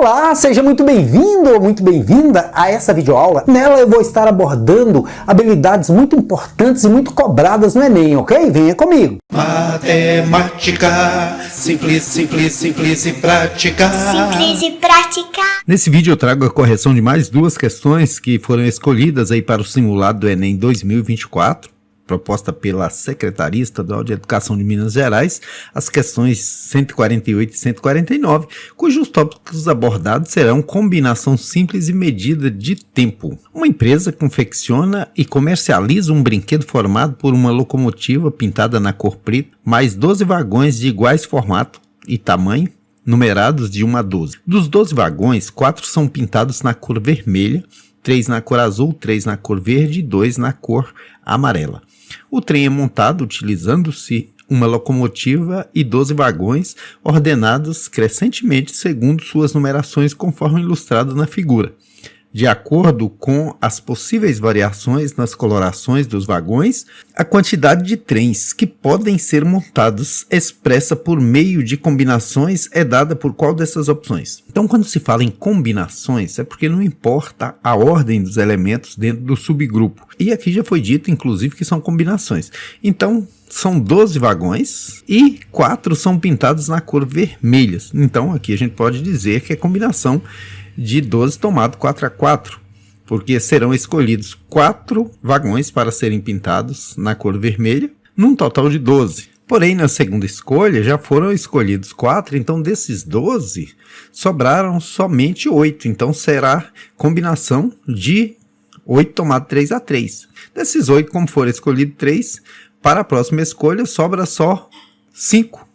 Olá, seja muito bem-vindo ou muito bem-vinda a essa videoaula. Nela eu vou estar abordando habilidades muito importantes e muito cobradas no Enem, ok? Venha comigo. Matemática, simples, simples, simples e prática. Simples e prática. Nesse vídeo eu trago a correção de mais duas questões que foram escolhidas aí para o simulado do Enem 2024. Proposta pela Secretaria Estadual de Educação de Minas Gerais, as questões 148 e 149, cujos tópicos abordados serão combinação simples e medida de tempo. Uma empresa confecciona e comercializa um brinquedo formado por uma locomotiva pintada na cor preta, mais 12 vagões de iguais formato e tamanho, numerados de 1 a 12. Dos 12 vagões, 4 são pintados na cor vermelha, 3 na cor azul, 3 na cor verde e 2 na cor amarela. O trem é montado utilizando-se uma locomotiva e 12 vagões ordenados crescentemente segundo suas numerações conforme ilustrado na figura. De acordo com as possíveis variações nas colorações dos vagões, a quantidade de trens que podem ser montados expressa por meio de combinações é dada por qual dessas opções. Então, quando se fala em combinações, é porque não importa a ordem dos elementos dentro do subgrupo. E aqui já foi dito, inclusive, que são combinações. Então, são 12 vagões e 4 são pintados na cor vermelha. Então, aqui a gente pode dizer que é combinação de 12 tomado 4 a 4, porque serão escolhidos 4 vagões para serem pintados na cor vermelha, num total de 12. Porém, na segunda escolha já foram escolhidos 4, então desses 12 sobraram somente 8, então será combinação de 8 tomado 3 a 3. Desses 8, como for escolhido 3, para a próxima escolha sobra só 5.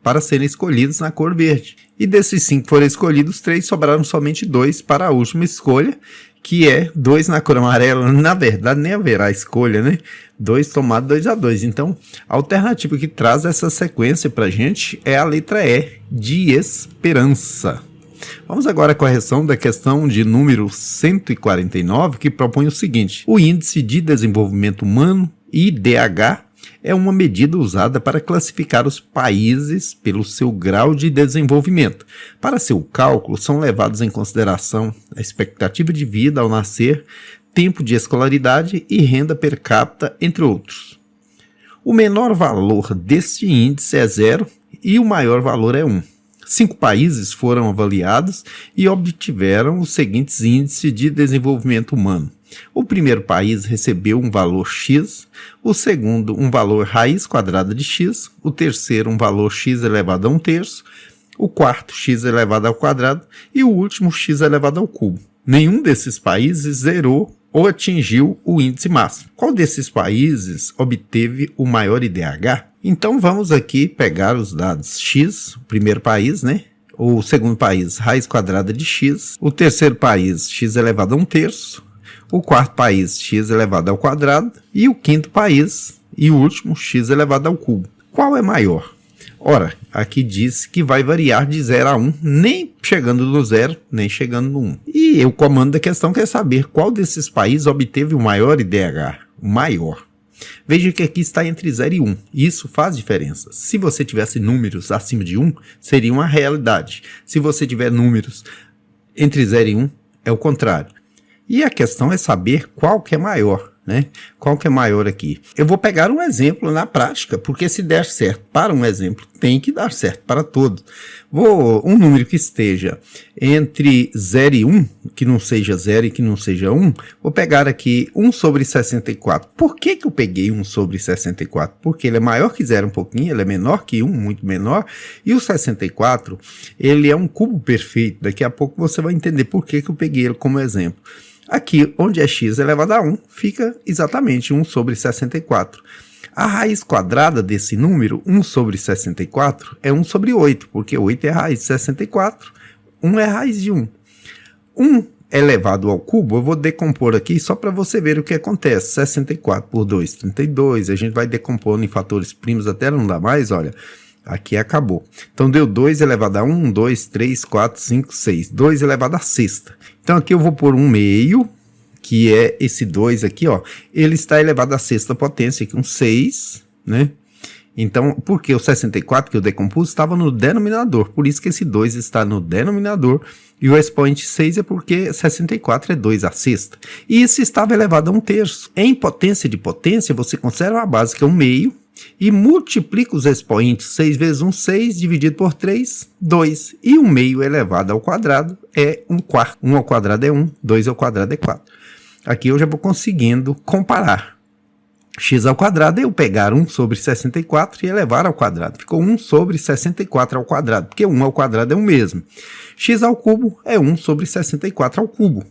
Para serem escolhidos na cor verde. E desses 5 foram escolhidos 3, sobraram somente 2 para a última escolha, que é 2 na cor amarela. Na verdade, nem haverá escolha, 2 tomado 2 a 2. Então, a alternativa que traz essa sequência para a gente é a letra E, de esperança. Vamos agora à correção da questão de número 149, que propõe o seguinte: o Índice de Desenvolvimento Humano, IDH, é uma medida usada para classificar os países pelo seu grau de desenvolvimento. Para seu cálculo, são levados em consideração a expectativa de vida ao nascer, tempo de escolaridade e renda per capita, entre outros. O menor valor deste índice é 0 e o maior valor é 1. 5 países foram avaliados e obtiveram os seguintes índices de desenvolvimento humano. O primeiro país recebeu um valor x, o segundo um valor raiz quadrada de x, o terceiro um valor x elevado a 1/3, o quarto x elevado ao quadrado e o último x elevado ao cubo. Nenhum desses países zerou ou atingiu o índice máximo. Qual desses países obteve o maior IDH? Então vamos aqui pegar os dados x, o primeiro país, o segundo país, raiz quadrada de x, o terceiro país, x elevado a 1/3, o quarto país, x elevado ao quadrado, e o quinto país, e o último, x elevado ao cubo. Qual é maior? Ora, aqui diz que vai variar de 0 a 1, nem chegando no 0, nem chegando no 1. E o comando da questão quer saber qual desses países obteve o maior IDH, o maior. Veja que aqui está entre 0 e 1, isso faz diferença. Se você tivesse números acima de 1, seria uma realidade. Se você tiver números entre 0 e 1, é o contrário. E a questão é saber qual que é maior, Qual que é maior aqui? Eu vou pegar um exemplo na prática, porque se der certo para um exemplo, tem que dar certo para todos. Um número que esteja entre 0 e 1, que não seja 0 e que não seja 1, vou pegar aqui 1 sobre 64. Por que eu peguei 1 sobre 64? Porque ele é maior que 0 um pouquinho, ele é menor que 1, muito menor, e o 64, ele é um cubo perfeito. Daqui a pouco você vai entender por que eu peguei ele como exemplo. Aqui, onde é x elevado a 1, fica exatamente 1 sobre 64. A raiz quadrada desse número, 1 sobre 64, é 1 sobre 8, porque 8 é a raiz de 64, 1 é a raiz de 1. 1 elevado ao cubo, eu vou decompor aqui só para você ver o que acontece. 64 por 2, 32, a gente vai decompondo em fatores primos até não dar mais, olha. Aqui acabou. Então deu 2 elevado a 1, 2, 3, 4, 5, 6. 2 elevado a sexta. Então aqui eu vou pôr 1 meio, que é esse 2 aqui, ele está elevado à sexta potência, aqui um 6, Então, porque o 64 que eu decompus estava no denominador, por isso que esse 2 está no denominador, e o expoente 6 é porque 64 é 2 à sexta. E isso estava elevado a 1/3. Em potência de potência, você conserva a base, que é 1 meio, e multiplica os expoentes. 6 vezes 1, 6, dividido por 3, 2. E 1 meio elevado ao quadrado é 1/4. 1 ao quadrado é 1, 2 ao quadrado é 4. Aqui eu já vou conseguindo comparar. X ao quadrado é eu pegar 1 sobre 64 e elevar ao quadrado. Ficou 1 sobre 64 ao quadrado, porque 1 ao quadrado é o mesmo. X ao cubo é 1 sobre 64 ao cubo,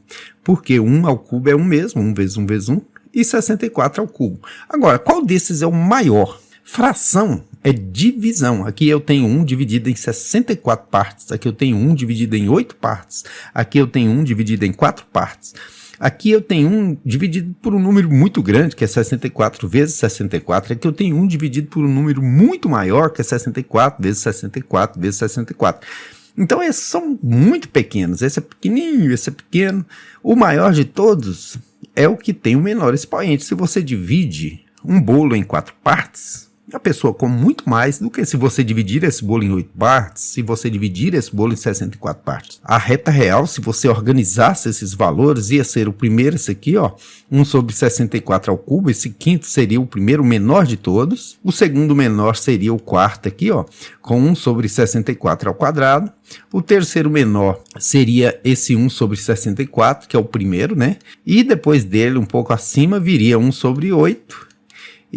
porque 1 ao cubo é o mesmo, 1 vezes 1 vezes 1, e 64 ao cubo. Agora, qual desses é o maior? Fração é divisão. Aqui eu tenho 1 dividido em 64 partes, aqui eu tenho 1 dividido em 8 partes, aqui eu tenho 1 dividido em 4 partes. Aqui eu tenho 1 dividido por um número muito grande, que é 64 vezes 64. Aqui eu tenho 1 dividido por um número muito maior, que é 64 vezes 64 vezes 64. Então esses são muito pequenos. Esse é pequenininho, esse é pequeno. O maior de todos é o que tem o menor expoente. Se você divide um bolo em 4 partes, a pessoa come muito mais do que se você dividir esse bolo em 8 partes, se você dividir esse bolo em 64 partes. A reta real, se você organizasse esses valores, ia ser o primeiro, esse aqui, ó, 1 sobre 64 ao cubo. Esse quinto seria o primeiro menor de todos. O segundo menor seria o quarto aqui, ó, com 1 sobre 64 ao quadrado. O terceiro menor seria esse 1 sobre 64, que é o primeiro, né? E depois dele, um pouco acima, viria 1 sobre 8.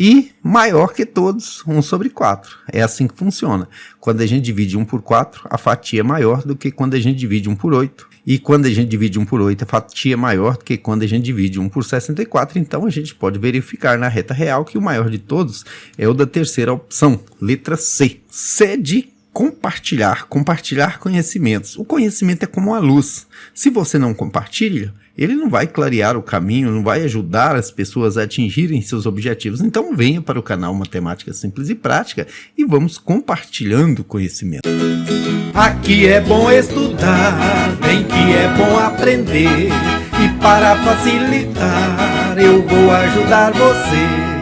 E maior que todos, 1 sobre 4. É assim que funciona. Quando a gente divide 1 por 4, a fatia é maior do que quando a gente divide 1 por 8. E quando a gente divide 1 por 8, a fatia é maior do que quando a gente divide 1 por 64. Então a gente pode verificar na reta real que o maior de todos é o da terceira opção, letra C. C de compartilhar, compartilhar conhecimentos. O conhecimento é como a luz. Se você não compartilha, ele não vai clarear o caminho, não vai ajudar as pessoas a atingirem seus objetivos. Então venha para o canal Matemática Simples e Prática e vamos compartilhando conhecimento. Aqui é bom estudar, bem que é bom aprender. E para facilitar, eu vou ajudar você.